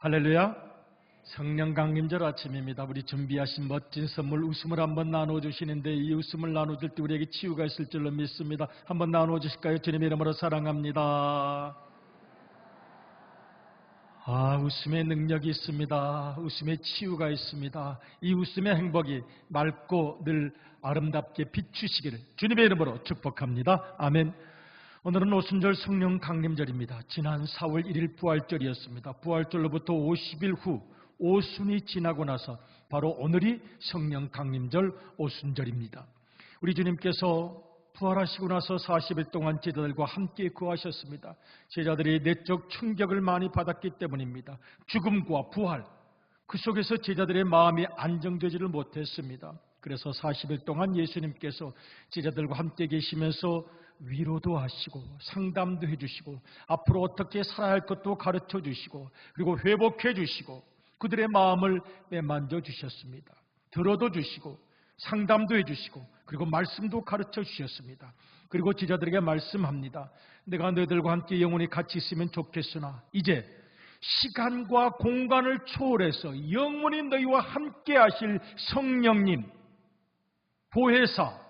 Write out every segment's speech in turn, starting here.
할렐루야. 성령 강림절 아침입니다. 우리 준비하신 멋진 선물 웃음을 한번 나눠주시는데 이 웃음을 나눠줄 때 우리에게 치유가 있을 줄로 믿습니다. 한번 나눠주실까요? 주님의 이름으로 사랑합니다. 웃음의 능력이 있습니다. 웃음의 치유가 있습니다. 이 웃음의 행복이 맑고 늘 아름답게 비추시기를 주님의 이름으로 축복합니다. 아멘. 오늘은 오순절 성령 강림절입니다. 지난 4월 1일 부활절이었습니다. 부활절로부터 50일 후 오순이 지나고 나서 바로 오늘이 성령 강림절 오순절입니다. 우리 주님께서 부활하시고 나서 40일 동안 제자들과 함께 거하셨습니다. 제자들이 내적 충격을 많이 받았기 때문입니다. 죽음과 부활, 그 속에서 제자들의 마음이 안정되지를 못했습니다. 그래서 40일 동안 예수님께서 제자들과 함께 계시면서 위로도 하시고 상담도 해주시고 앞으로 어떻게 살아야 할 것도 가르쳐 주시고 그리고 회복해 주시고 그들의 마음을 매만져 주셨습니다. 들어도 주시고 상담도 해주시고 그리고 말씀도 가르쳐 주셨습니다. 그리고 제자들에게 말씀합니다. 내가 너희들과 함께 영원히 같이 있으면 좋겠으나 이제 시간과 공간을 초월해서 영원히 너희와 함께 하실 성령님, 보혜사,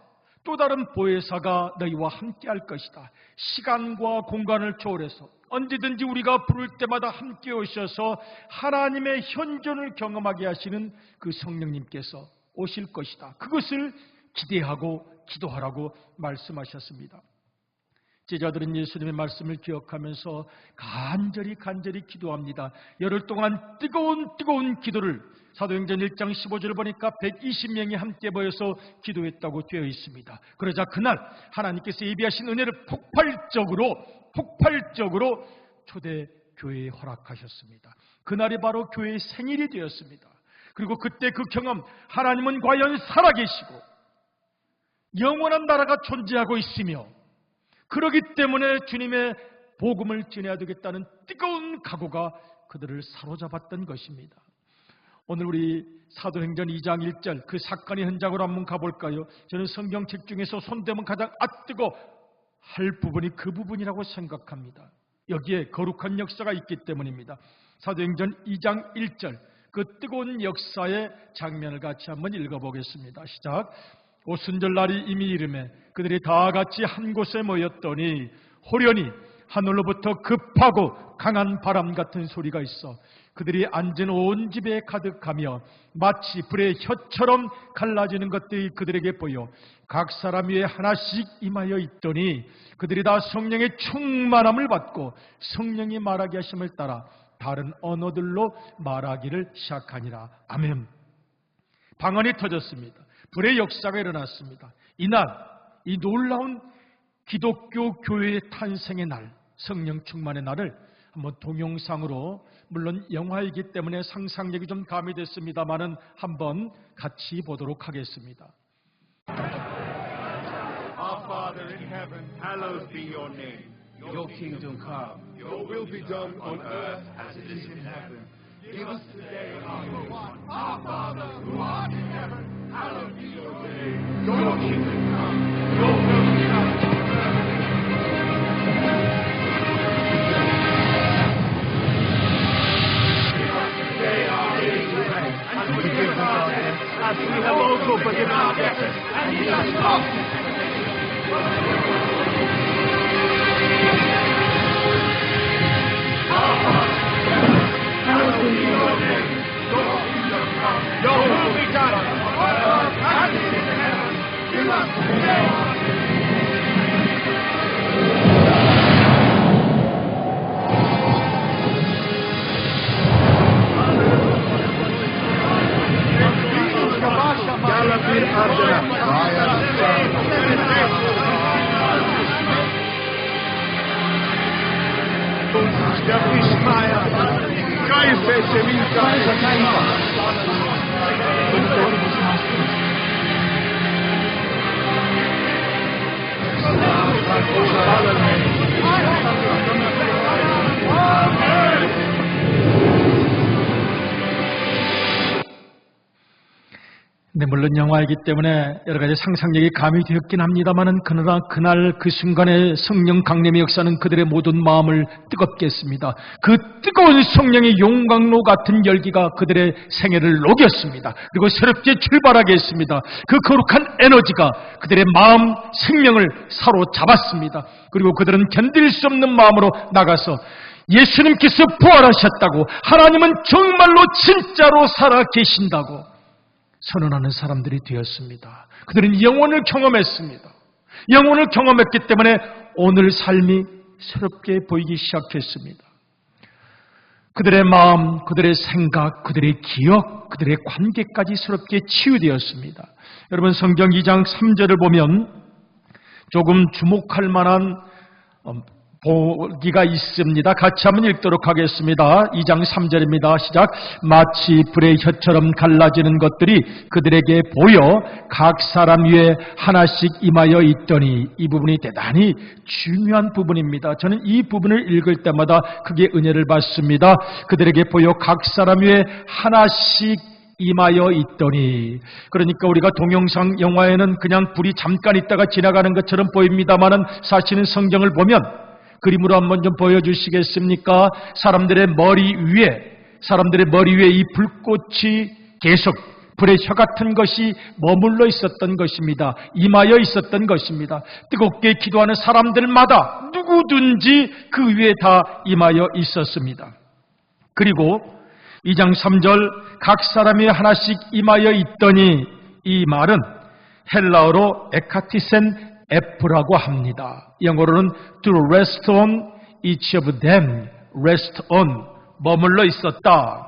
또 다른 보혜사가 너희와 함께 할 것이다. 시간과 공간을 초월해서 언제든지 우리가 부를 때마다 함께 오셔서 하나님의 현존을 경험하게 하시는 그 성령님께서 오실 것이다. 그것을 기대하고 기도하라고 말씀하셨습니다. 제자들은 예수님의 말씀을 기억하면서 간절히 기도합니다. 열흘 동안 뜨거운 기도를 사도행전 1장 15절을 보니까 120명이 함께 모여서 기도했다고 되어 있습니다. 그러자 그날 하나님께서 예비하신 은혜를 폭발적으로 초대교회에 허락하셨습니다. 그날이 바로 교회의 생일이 되었습니다. 그리고 그때 그 경험, 하나님은 과연 살아계시고 영원한 나라가 존재하고 있으며 그러기 때문에 주님의 복음을 전해야 되겠다는 뜨거운 각오가 그들을 사로잡았던 것입니다. 오늘 우리 사도행전 2장 1절 그 사건의 현장으로 한번 가볼까요? 저는 성경책 중에서 손대면 가장 뜨거 할 부분이 그 부분이라고 생각합니다. 여기에 거룩한 역사가 있기 때문입니다. 사도행전 2장 1절 그 뜨거운 역사의 장면을 같이 한번 읽어보겠습니다. 시작. 오순절 날이 이미 이르매 그들이 다 같이 한 곳에 모였더니 호련히 하늘로부터 급하고 강한 바람 같은 소리가 있어 그들이 앉은 온 집에 가득하며 마치 불의 혀처럼 갈라지는 것들이 그들에게 보여 각 사람 위에 하나씩 임하여 있더니 그들이 다 성령의 충만함을 받고 성령이 말하게 하심을 따라 다른 언어들로 말하기를 시작하니라. 아멘. 방언이 터졌습니다. 불의 역사가 일어났습니다. 이날 이 놀라운 기독교 교회의 탄생의 날, 성령 충만의 날을 한번 동영상으로, 물론 영화이기 때문에 상상력이 좀 가미됐습니다만은 한번 같이 보도록 하겠습니다. Our Father in heaven, hallowed be your name. Your kingdom come. Your will be done on earth as it is in heaven. Give us today our food. Our Father who art in heaven, hallowed be your name. Your kingdom come. Your will be done on earth. Give us today our daily bread, and forgive us our debts, as we have also forgiven our debtors, and lead us not into temptation. Our Father, hallowed be your name. Your kingdom come. Your will be done on earth as it is in heaven. Give us today our 근데 물론 영화이기 때문에 여러 가지 상상력이 가미되었긴 합니다만은 그러나 그날 그 순간의 성령 강림의 역사는 그들의 모든 마음을 뜨겁게 했습니다. 그 뜨거운 성령의 용광로 같은 열기가 그들의 생애를 녹였습니다. 그리고 새롭게 출발하게 했습니다. 그 거룩한 에너지가 그들의 마음, 생명을 사로잡았습니다. 그리고 그들은 견딜 수 없는 마음으로 나가서 예수님께서 부활하셨다고, 하나님은 정말로 진짜로 살아 계신다고 선언하는 사람들이 되었습니다. 그들은 영혼을 경험했습니다. 영혼을 경험했기 때문에 오늘 삶이 새롭게 보이기 시작했습니다. 그들의 마음, 그들의 생각, 그들의 기억, 그들의 관계까지 새롭게 치유되었습니다. 여러분 성경 2장 3절을 보면 조금 주목할 만한 보기가 있습니다. 같이 한번 읽도록 하겠습니다. 2장 3절입니다. 시작. 마치 불의 혀처럼 갈라지는 것들이 그들에게 보여 각 사람 위에 하나씩 임하여 있더니, 이 부분이 대단히 중요한 부분입니다. 저는 이 부분을 읽을 때마다 크게 은혜를 받습니다. 그들에게 보여 각 사람 위에 하나씩 임하여 있더니, 그러니까 우리가 동영상 영화에는 그냥 불이 잠깐 있다가 지나가는 것처럼 보입니다만은 사실은 성경을 보면 그림으로 한번 좀 보여주시겠습니까? 사람들의 머리 위에 이 불꽃이 계속 불의 혀 같은 것이 머물러 있었던 것입니다. 임하여 있었던 것입니다. 뜨겁게 기도하는 사람들마다 누구든지 그 위에 다 임하여 있었습니다. 그리고 2장 3절 각 사람이 하나씩 임하여 있더니, 이 말은 헬라어로 에카티센 F라고 합니다. 영어로는 to rest on each of them, rest on, 머물러 있었다.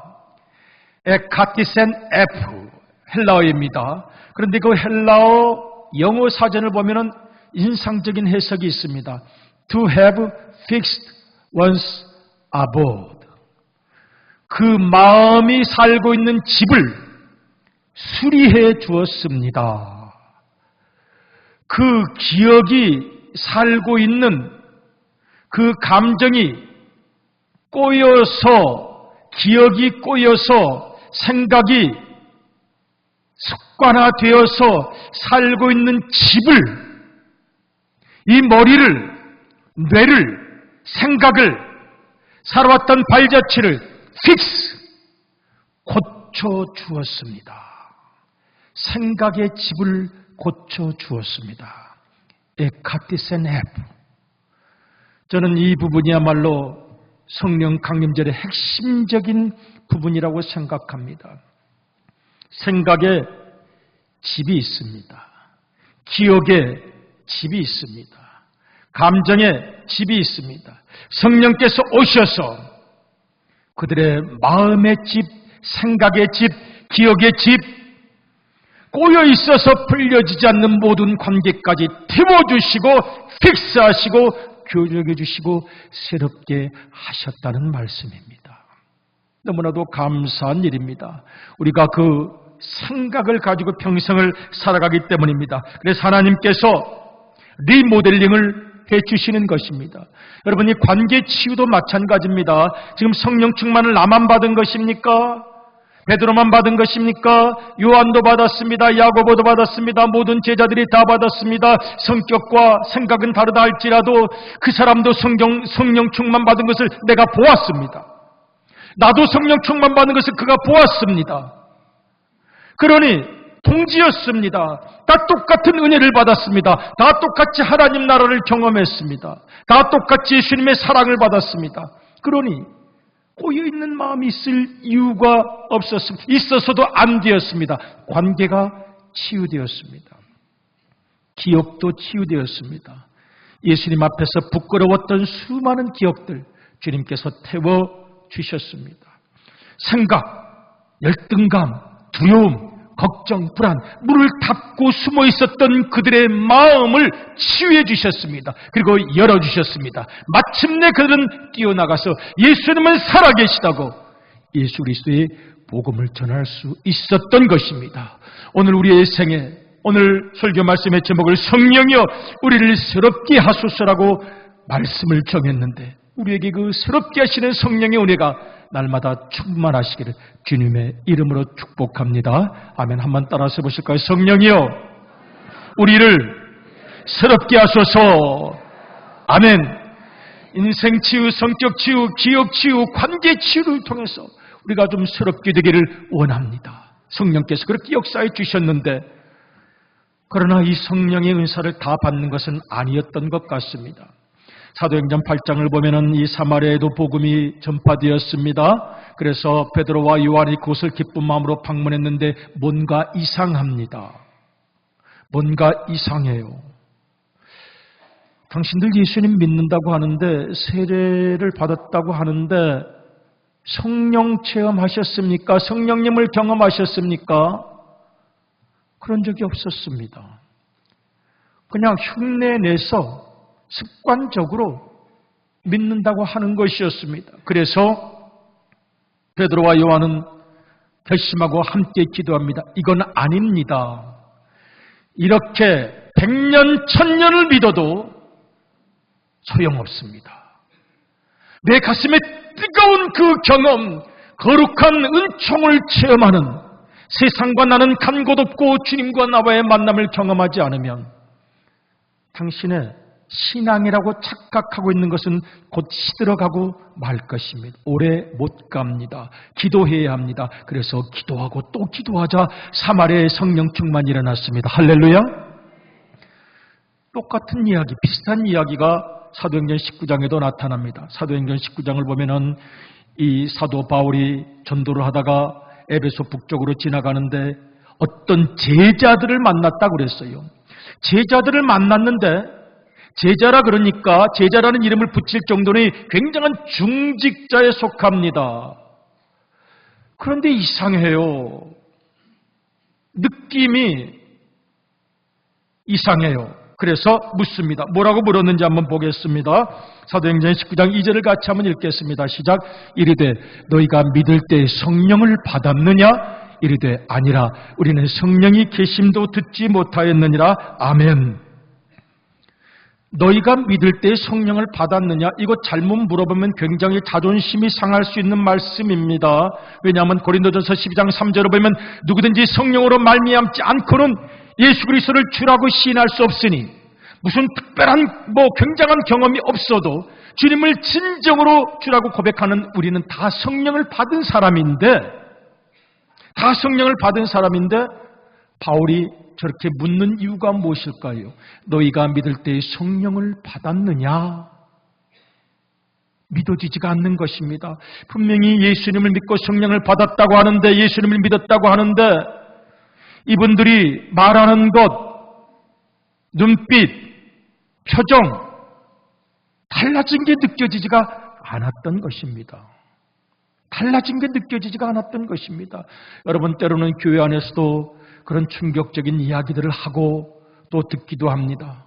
에카티센 F, 헬라어입니다. 그런데 그 헬라어 영어 사전을 보면은 인상적인 해석이 있습니다. To have fixed one's abode. 그 마음이 살고 있는 집을 수리해 주었습니다. 그 기억이 살고 있는 그 감정이 꼬여서, 기억이 꼬여서 생각이 습관화되어서 살고 있는 집을, 이 머리를, 뇌를, 생각을, 살아왔던 발자취를 픽스, 고쳐주었습니다. 생각의 집을 고쳐주었습니다. 에카티센 F. 저는 이 부분이야말로 성령 강림절의 핵심적인 부분이라고 생각합니다. 생각에 집이 있습니다. 기억에 집이 있습니다. 감정에 집이 있습니다. 성령께서 오셔서 그들의 마음의 집, 생각의 집, 기억의 집, 꼬여 있어서 풀려지지 않는 모든 관계까지 태워주시고 픽스하시고 교정해 주시고 새롭게 하셨다는 말씀입니다. 너무나도 감사한 일입니다. 우리가 그 생각을 가지고 평생을 살아가기 때문입니다. 그래서 하나님께서 리모델링을 해주시는 것입니다. 여러분, 이 관계 치유도 마찬가지입니다. 지금 성령 충만을 나만 받은 것입니까? 베드로만 받은 것입니까? 요한도 받았습니다. 야고보도 받았습니다. 모든 제자들이 다 받았습니다. 성격과 생각은 다르다 할지라도 그 사람도 성령 충만 받은 것을 내가 보았습니다. 나도 성령 충만 받은 것을 그가 보았습니다. 그러니 동지였습니다. 다 똑같은 은혜를 받았습니다. 다 똑같이 하나님 나라를 경험했습니다. 다 똑같이 예수님의 사랑을 받았습니다. 그러니 꼬여있는 마음이 있을 이유가 없었습니다. 있어서도 안 되었습니다. 관계가 치유되었습니다. 기억도 치유되었습니다. 예수님 앞에서 부끄러웠던 수많은 기억들 주님께서 태워주셨습니다. 생각, 열등감, 두려움, 걱정, 불안, 물을 닫고 숨어 있었던 그들의 마음을 치유해 주셨습니다. 그리고 열어주셨습니다. 마침내 그들은 뛰어나가서 예수님은 살아계시다고 예수 그리스도의 복음을 전할 수 있었던 것입니다. 오늘 우리의 생애, 오늘 설교 말씀의 제목을 성령이여 우리를 새롭게 하소서라고 말씀을 정했는데, 우리에게 그 새롭게 하시는 성령의 은혜가 날마다 충만하시기를 주님의 이름으로 축복합니다. 아멘. 한번 따라서 보실까요? 성령이여 우리를 새롭게 하소서. 아멘. 인생 치유, 성격 치유, 기억 치유, 관계 치유를 통해서 우리가 좀 새롭게 되기를 원합니다. 성령께서 그렇게 역사해 주셨는데 그러나 이 성령의 은사를 다 받는 것은 아니었던 것 같습니다. 사도행전 8장을 보면은 이 사마리아에도 복음이 전파되었습니다. 그래서 베드로와 요한이 그곳을 기쁜 마음으로 방문했는데 뭔가 이상합니다. 뭔가 이상해요. 당신들 예수님 믿는다고 하는데 세례를 받았다고 하는데 성령 체험하셨습니까? 성령님을 경험하셨습니까? 그런 적이 없었습니다. 그냥 흉내 내서 습관적으로 믿는다고 하는 것이었습니다. 그래서 베드로와 요한은 결심하고 함께 기도합니다. 이건 아닙니다. 이렇게 100년, 1000년을 믿어도 소용없습니다. 내 가슴에 뜨거운 그 경험, 거룩한 은총을 체험하는 세상과 나는 간 곳 없고 주님과 나와의 만남을 경험하지 않으면 당신의 신앙이라고 착각하고 있는 것은 곧 시들어가고 말 것입니다. 오래 못 갑니다. 기도해야 합니다. 그래서 기도하고 또 기도하자 사마리아의 성령 충만이 일어났습니다. 할렐루야. 똑같은 이야기, 비슷한 이야기가 사도행전 19장에도 나타납니다. 사도행전 19장을 보면은 이 사도 바울이 전도를 하다가 에베소 북쪽으로 지나가는데 어떤 제자들을 만났다고 그랬어요. 제자들을 만났는데 제자라 그러니까 제자라는 이름을 붙일 정도는 굉장한 중직자에 속합니다. 그런데 이상해요. 느낌이 이상해요. 그래서 묻습니다. 뭐라고 물었는지 한번 보겠습니다. 사도행전 19장 2절을 같이 한번 읽겠습니다. 시작. 이르되 너희가 믿을 때 성령을 받았느냐? 이르되 아니라 우리는 성령이 계심도 듣지 못하였느니라. 아멘. 너희가 믿을 때 성령을 받았느냐? 이거 잘못 물어보면 굉장히 자존심이 상할 수 있는 말씀입니다. 왜냐하면 고린도전서 12장 3절을 보면 누구든지 성령으로 말미암지 않고는 예수 그리스도를 주라고 시인할 수 없으니 무슨 특별한 굉장한 경험이 없어도 주님을 진정으로 주라고 고백하는 우리는 다 성령을 받은 사람인데 바울이 저렇게 묻는 이유가 무엇일까요? 너희가 믿을 때 성령을 받았느냐? 믿어지지가 않는 것입니다. 분명히 예수님을 믿고 성령을 받았다고 하는데 예수님을 믿었다고 하는데 이분들이 말하는 것, 눈빛, 표정 달라진 게 느껴지지가 않았던 것입니다. 달라진 게 느껴지지가 않았던 것입니다. 여러분 때로는 교회 안에서도 그런 충격적인 이야기들을 하고 또 듣기도 합니다.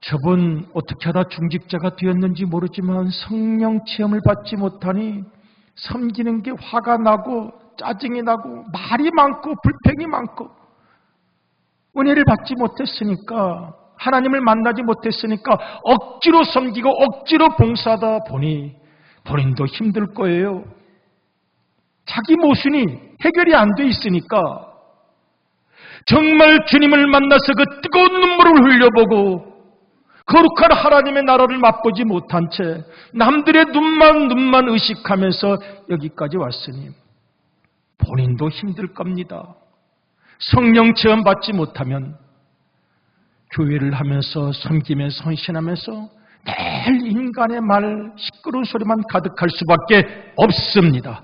저분 어떻게 하다 중직자가 되었는지 모르지만 성령 체험을 받지 못하니 섬기는 게 화가 나고 짜증이 나고 말이 많고 불평이 많고 은혜를 받지 못했으니까 하나님을 만나지 못했으니까 억지로 섬기고 억지로 봉사하다 보니 본인도 힘들 거예요. 자기 모순이 해결이 안 돼 있으니까 정말 주님을 만나서 그 뜨거운 눈물을 흘려보고 거룩한 하나님의 나라를 맛보지 못한 채 남들의 눈만 의식하면서 여기까지 왔으니 본인도 힘들 겁니다. 성령 체험 받지 못하면 교회를 하면서 섬기면서 헌신하면서 매일 인간의 말 시끄러운 소리만 가득할 수밖에 없습니다.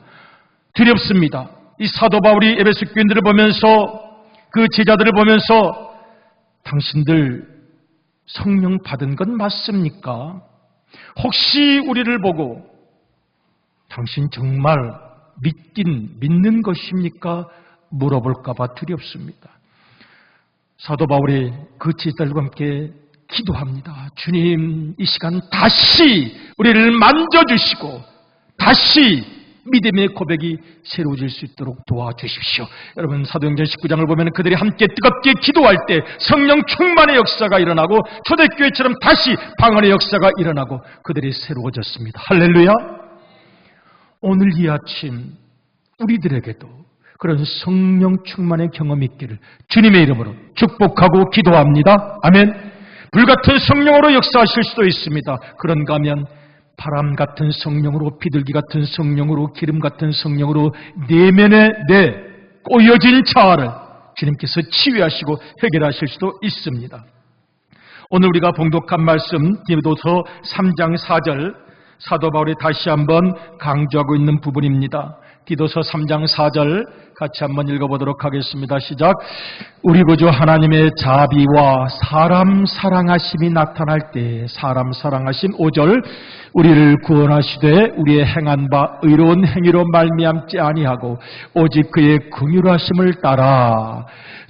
두렵습니다. 이 사도 바울이 에베소 교인들을 보면서 그 제자들을 보면서 당신들 성령 받은 건 맞습니까? 혹시 우리를 보고 당신 정말 믿는 것입니까? 물어볼까 봐 두렵습니다. 사도 바울이 그 제자들과 함께 기도합니다. 주님, 이 시간 다시 우리를 만져주시고 다시 믿음의 고백이 새로워질 수 있도록 도와주십시오. 여러분 사도행전 19장을 보면 그들이 함께 뜨겁게 기도할 때 성령 충만의 역사가 일어나고 초대교회처럼 다시 방언의 역사가 일어나고 그들이 새로워졌습니다. 할렐루야. 오늘 이 아침 우리들에게도 그런 성령 충만의 경험이 있기를 주님의 이름으로 축복하고 기도합니다. 아멘. 불같은 성령으로 역사하실 수도 있습니다. 그런가 하면 바람 같은 성령으로, 비둘기 같은 성령으로, 기름 같은 성령으로 내면의 내 꼬여진 자아를 주님께서 치유하시고 해결하실 수도 있습니다. 오늘 우리가 봉독한 말씀 디도서 3장 4절, 사도 바울이 다시 한번 강조하고 있는 부분입니다. 디도서 3장 4절 같이 한번 읽어보도록 하겠습니다. 시작. 우리 구주 하나님의 자비와 사람 사랑하심이 나타날 때, 사람 사랑하심 5절, 우리를 구원하시되 우리의 행한 바 의로운 행위로 말미암지 아니하고 오직 그의 긍휼하심을 따라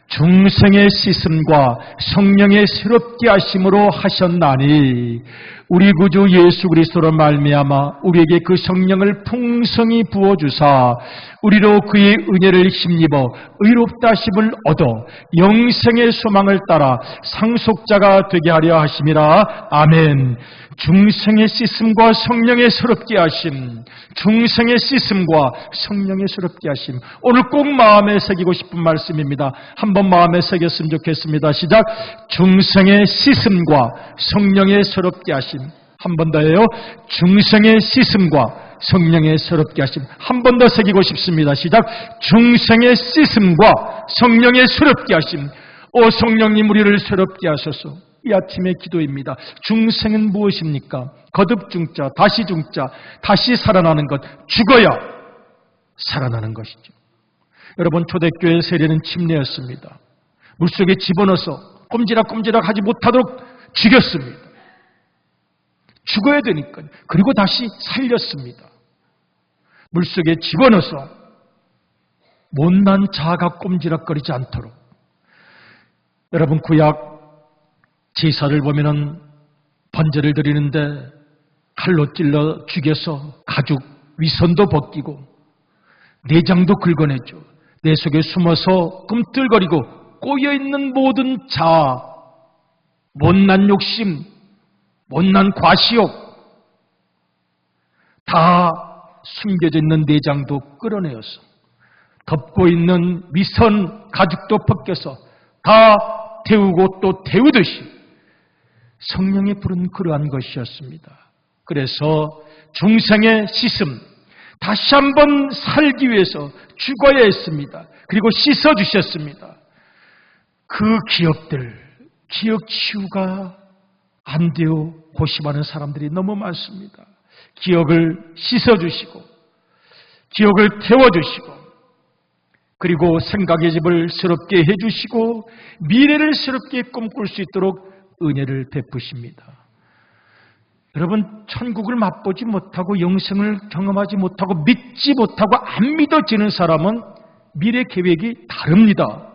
중생의 씻음과 성령의 새롭게 하심으로 하셨나니, 우리 구주 예수 그리스도로 말미암아 우리에게 그 성령을 풍성히 부어주사 우리로 그의 은혜를 힘입어 의롭다 하심을 얻어 영생의 소망을 따라 상속자가 되게 하려 하심이라. 아멘. 중생의 씻음과 성령의 새롭게 하심, 중생의 씻음과 성령의 새롭게 하심, 오늘 꼭 마음에 새기고 싶은 말씀입니다. 한번 마음에 새겼으면 좋겠습니다. 시작. 중생의 씻음과 성령의 새롭게 하심. 한 번 더예요. 중생의 씻음과 성령의 새롭게 하심. 한 번 더 새기고 싶습니다. 시작. 중생의 씻음과 성령의 새롭게 하심. 오 성령님, 우리를 새롭게 하소서. 이 아침의 기도입니다. 중생은 무엇입니까? 거듭 중자, 다시 중자, 다시 살아나는 것, 죽어야 살아나는 것이죠. 여러분, 초대교회 세례는 침례였습니다. 물속에 집어넣어서 꼼지락꼼지락 하지 못하도록 죽였습니다. 죽어야 되니까. 그리고 다시 살렸습니다. 물속에 집어넣어서 못난 자가 꼼지락거리지 않도록. 여러분, 구약 제사를 보면은 번제를 드리는데 칼로 찔러 죽여서 가죽 위선도 벗기고 내장도 긁어내죠. 내 속에 숨어서 꿈틀거리고 꼬여있는 모든 자아, 못난 욕심, 못난 과시욕, 다 숨겨져 있는 내장도 끌어내어서 덮고 있는 위선 가죽도 벗겨서 다 태우고 또 태우듯이 성령의 불은 그러한 것이었습니다. 그래서 중생의 씻음, 다시 한번 살기 위해서 죽어야 했습니다. 그리고 씻어주셨습니다. 그 기억들, 기억 치유가 안 되어 고심하는 사람들이 너무 많습니다. 기억을 씻어주시고 기억을 태워주시고 그리고 생각의 집을 새롭게 해주시고 미래를 새롭게 꿈꿀 수 있도록 은혜를 베푸십니다. 여러분, 천국을 맛보지 못하고 영생을 경험하지 못하고 믿지 못하고 안 믿어지는 사람은 미래 계획이 다릅니다.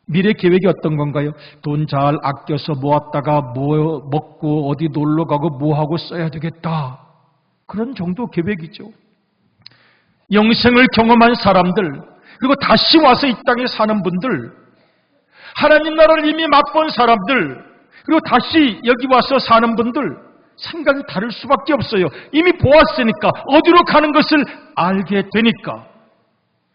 미래 계획이 어떤 건가요? 돈 잘 아껴서 모았다가 뭐 먹고 어디 놀러 가고 뭐 하고 써야 되겠다. 그런 정도 계획이죠. 영생을 경험한 사람들, 그리고 다시 와서 이 땅에 사는 분들, 하나님 나라를 이미 맛본 사람들, 그리고 다시 여기 와서 사는 분들, 생각이 다를 수밖에 없어요. 이미 보았으니까, 어디로 가는 것을 알게 되니까.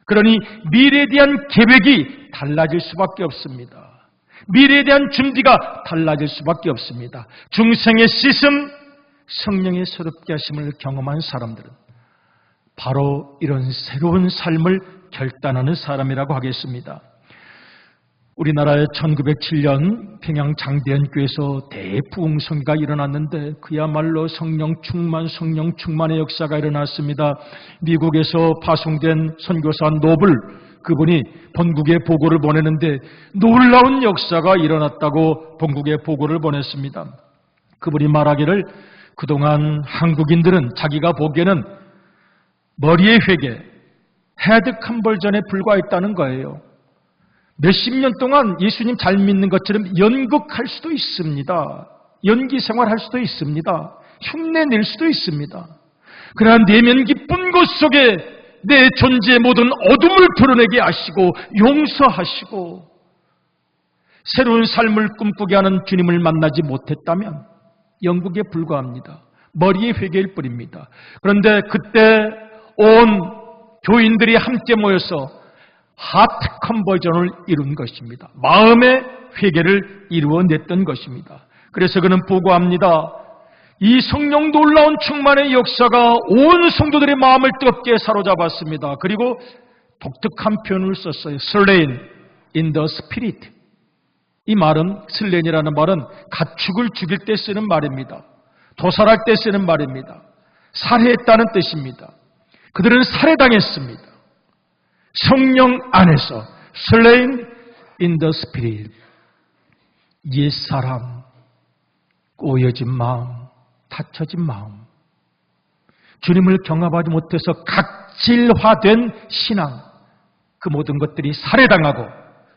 그러니 미래에 대한 계획이 달라질 수밖에 없습니다. 미래에 대한 준비가 달라질 수밖에 없습니다. 중생의 씻음, 성령의 새롭게 하심을 경험한 사람들은 바로 이런 새로운 삶을 결단하는 사람이라고 하겠습니다. 우리나라의 1907년 평양 장대현교에서 대부흥성기가 일어났는데 그야말로 성령 충만의 역사가 일어났습니다. 미국에서 파송된 선교사 노블, 그분이 본국에 보고를 보내는데 놀라운 역사가 일어났다고 본국에 보고를 보냈습니다. 그분이 말하기를 그동안 한국인들은 자기가 보기에는 머리의 회개, 헤드 컨버전에 불과했다는 거예요. 몇십 년 동안 예수님 잘 믿는 것처럼 연극할 수도 있습니다. 연기 생활할 수도 있습니다. 흉내 낼 수도 있습니다. 그러나 내면 깊은 곳 속에 내 존재의 모든 어둠을 드러내게 하시고 용서하시고 새로운 삶을 꿈꾸게 하는 주님을 만나지 못했다면 연극에 불과합니다. 머리의 회개일 뿐입니다. 그런데 그때 온 교인들이 함께 모여서 하트 컨버전을 이룬 것입니다. 마음의 회개를 이루어냈던 것입니다. 그래서 그는 보고합니다. 이 성령 놀라운 충만의 역사가 온 성도들의 마음을 뜨겁게 사로잡았습니다. 그리고 독특한 표현을 썼어요. slain in the spirit. 이 말은, slain이라는 말은 가축을 죽일 때 쓰는 말입니다. 도살할 때 쓰는 말입니다. 살해했다는 뜻입니다. 그들은 살해당했습니다. 성령 안에서 slain in the spirit. 옛사람, 꼬여진 마음, 닫혀진 마음, 주님을 경험하지 못해서 각질화된 신앙, 그 모든 것들이 살해당하고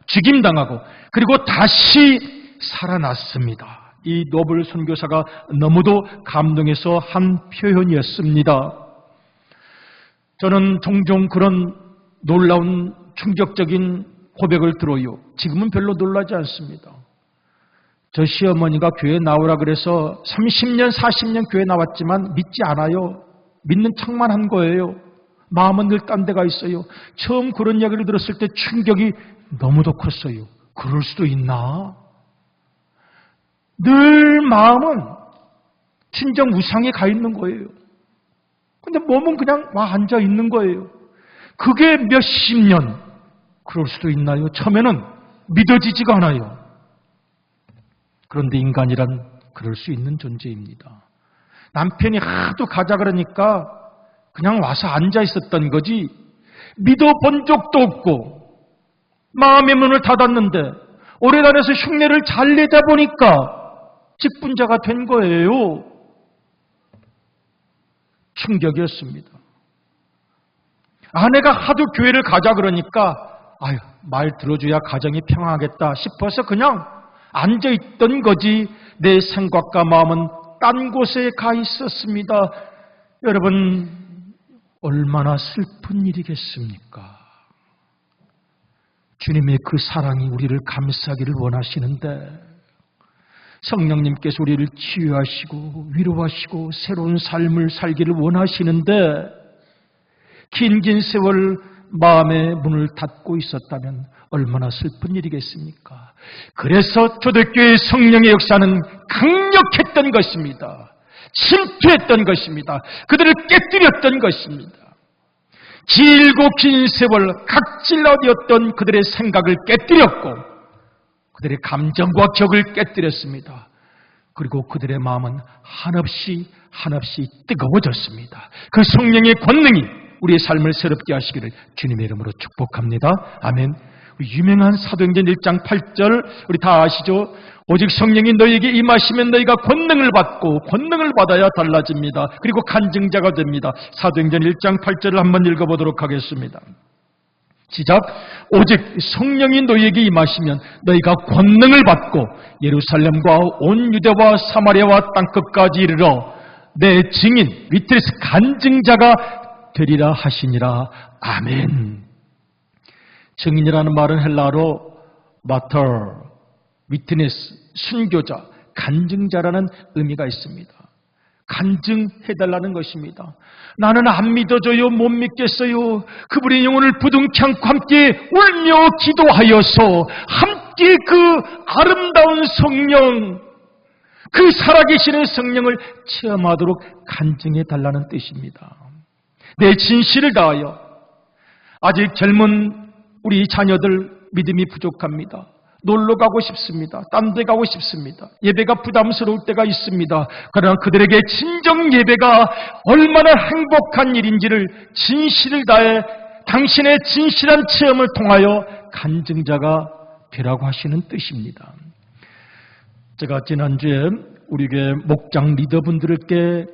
죽임당하고 그리고 다시 살아났습니다. 이 노블 선교사가 너무도 감동해서 한 표현이었습니다. 저는 종종 그런 놀라운 충격적인 고백을 들어요. 지금은 별로 놀라지 않습니다. 저 시어머니가 교회 나오라 그래서 30년, 40년 교회 나왔지만 믿지 않아요. 믿는 척만 한 거예요. 마음은 늘 딴 데가 있어요. 처음 그런 이야기를 들었을 때 충격이 너무도 컸어요. 그럴 수도 있나? 늘 마음은 친정 우상에 가 있는 거예요. 근데 몸은 그냥 와 앉아 있는 거예요. 그게 몇십 년, 그럴 수도 있나요? 처음에는 믿어지지가 않아요. 그런데 인간이란 그럴 수 있는 존재입니다. 남편이 하도 가자 그러니까 그냥 와서 앉아 있었던 거지 믿어본 적도 없고 마음의 문을 닫았는데 오래간에서 흉내를 잘 내다 보니까 직분자가 된 거예요. 충격이었습니다. 아내가 하도 교회를 가자 그러니까 아유, 말 들어줘야 가정이 평안하겠다 싶어서 그냥 앉아있던 거지 내 생각과 마음은 딴 곳에 가 있었습니다. 여러분, 얼마나 슬픈 일이겠습니까? 주님의 그 사랑이 우리를 감싸기를 원하시는데 성령님께서 우리를 치유하시고 위로하시고 새로운 삶을 살기를 원하시는데 긴 세월 마음의 문을 닫고 있었다면 얼마나 슬픈 일이겠습니까? 그래서 초대교회의 성령의 역사는 강력했던 것입니다. 침투했던 것입니다. 그들을 깨뜨렸던 것입니다. 길고 긴 세월 각질러되었던 그들의 생각을 깨뜨렸고 그들의 감정과 격을 깨뜨렸습니다. 그리고 그들의 마음은 한없이 뜨거워졌습니다. 그 성령의 권능이 우리의 삶을 새롭게 하시기를 주님의 이름으로 축복합니다. 아멘. 유명한 사도행전 1장 8절 우리 다 아시죠? 오직 성령이 너희에게 임하시면 너희가 권능을 받고 권능을 받아야 달라집니다. 그리고 간증자가 됩니다. 사도행전 1장 8절을 한번 읽어보도록 하겠습니다. 시작. 오직 성령이 너희에게 임하시면 너희가 권능을 받고 예루살렘과 온 유대와 사마리아와 땅끝까지 이르러 내 증인, 위트리스 간증자가 되리라 하시니라. 아멘. 증인이라는 말은 헬라어로 마터, 위트니스, 순교자, 간증자라는 의미가 있습니다. 간증해달라는 것입니다. 나는 안 믿어져요. 못 믿겠어요. 그분의 영혼을 부둥켜 안고 함께 울며 기도하여서 함께 그 아름다운 성령, 그 살아계시는 성령을 체험하도록 간증해달라는 뜻입니다. 내 진실을 다하여 아직 젊은 우리 자녀들 믿음이 부족합니다. 놀러 가고 싶습니다. 딴 데 가고 싶습니다. 예배가 부담스러울 때가 있습니다. 그러나 그들에게 진정 예배가 얼마나 행복한 일인지를 진실을 다해 당신의 진실한 체험을 통하여 간증자가 되라고 하시는 뜻입니다. 제가 지난주에 우리 교회 목장 리더분들께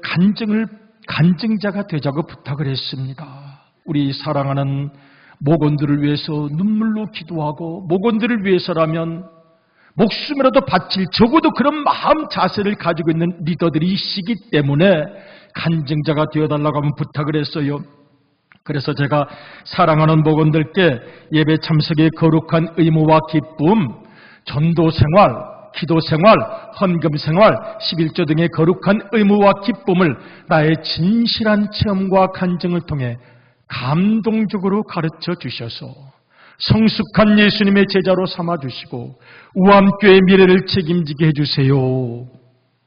간증자가 되자고 부탁을 했습니다. 우리 사랑하는 목원들을 위해서 눈물로 기도하고 목원들을 위해서라면 목숨이라도 바칠 적어도 그런 마음 자세를 가지고 있는 리더들이시기 때문에 간증자가 되어달라고 하면 부탁을 했어요. 그래서 제가 사랑하는 목원들께 예배 참석의 거룩한 의무와 기쁨, 전도 생활, 기도 생활, 헌금 생활, 11조 등의 거룩한 의무와 기쁨을 나의 진실한 체험과 간증을 통해 감동적으로 가르쳐 주셔서 성숙한 예수님의 제자로 삼아주시고 우암교회의 미래를 책임지게 해주세요.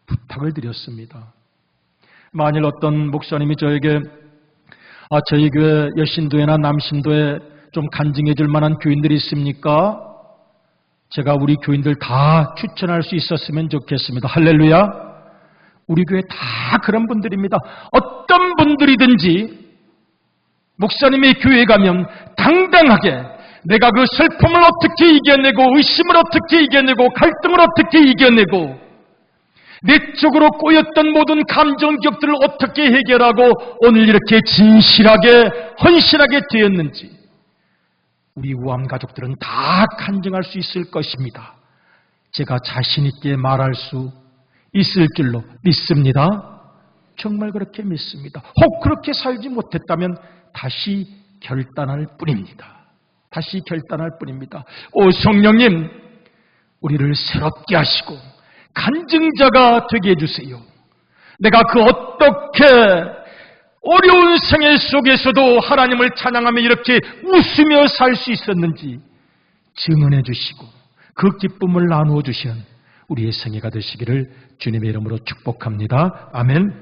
부탁을 드렸습니다. 만일 어떤 목사님이 저에게 저희 교회 여신도회나 남신도에 좀 간증해 줄 만한 교인들이 있습니까? 제가 우리 교인들 다 추천할 수 있었으면 좋겠습니다. 할렐루야. 우리 교회 다 그런 분들입니다. 어떤 분들이든지 목사님의 교회에 가면 당당하게 내가 그 슬픔을 어떻게 이겨내고 의심을 어떻게 이겨내고 갈등을 어떻게 이겨내고 내 쪽으로 꼬였던 모든 감정 기억들을 어떻게 해결하고 오늘 이렇게 진실하게 헌신하게 되었는지 우리 우암 가족들은 다 간증할 수 있을 것입니다. 제가 자신 있게 말할 수 있을 줄로 믿습니다. 정말 그렇게 믿습니다. 혹 그렇게 살지 못했다면 다시 결단할 뿐입니다. 다시 결단할 뿐입니다. 오 성령님, 우리를 새롭게 하시고 간증자가 되게 해주세요. 내가 그 어떻게 어려운 생애 속에서도 하나님을 찬양하며 이렇게 웃으며 살 수 있었는지 증언해 주시고 그 기쁨을 나누어 주시는 우리의 생애가 되시기를 주님의 이름으로 축복합니다. 아멘.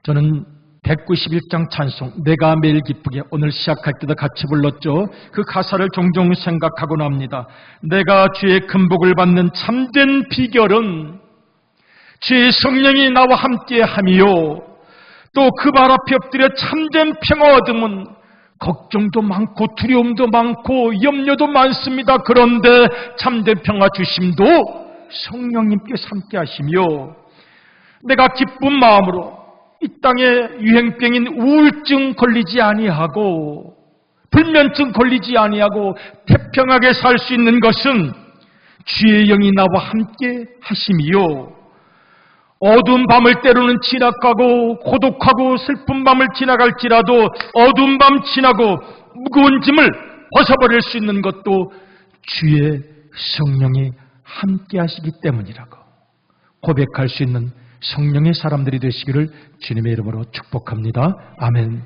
저는 191장 찬송 내가 매일 기쁘게 오늘 시작할 때도 같이 불렀죠. 그 가사를 종종 생각하곤 합니다. 내가 주의 금복을 받는 참된 비결은 주의 성령이 나와 함께 함이요 또 그 발 앞에 엎드려 참된 평화 얻음은 걱정도 많고 두려움도 많고 염려도 많습니다. 그런데 참된 평화 주심도 성령님께서 함께 하시며 내가 기쁜 마음으로 이 땅에 유행병인 우울증 걸리지 아니하고 불면증 걸리지 아니하고 태평하게 살 수 있는 것은 주의 영이 나와 함께 하심이요 어두운 밤을 때로는 지나가고 고독하고 슬픈 밤을 지나갈지라도 어두운 밤 지나고 무거운 짐을 벗어버릴 수 있는 것도 주의 성령이 함께 하시기 때문이라고 고백할 수 있는 성령의 사람들이 되시기를 주님의 이름으로 축복합니다. 아멘.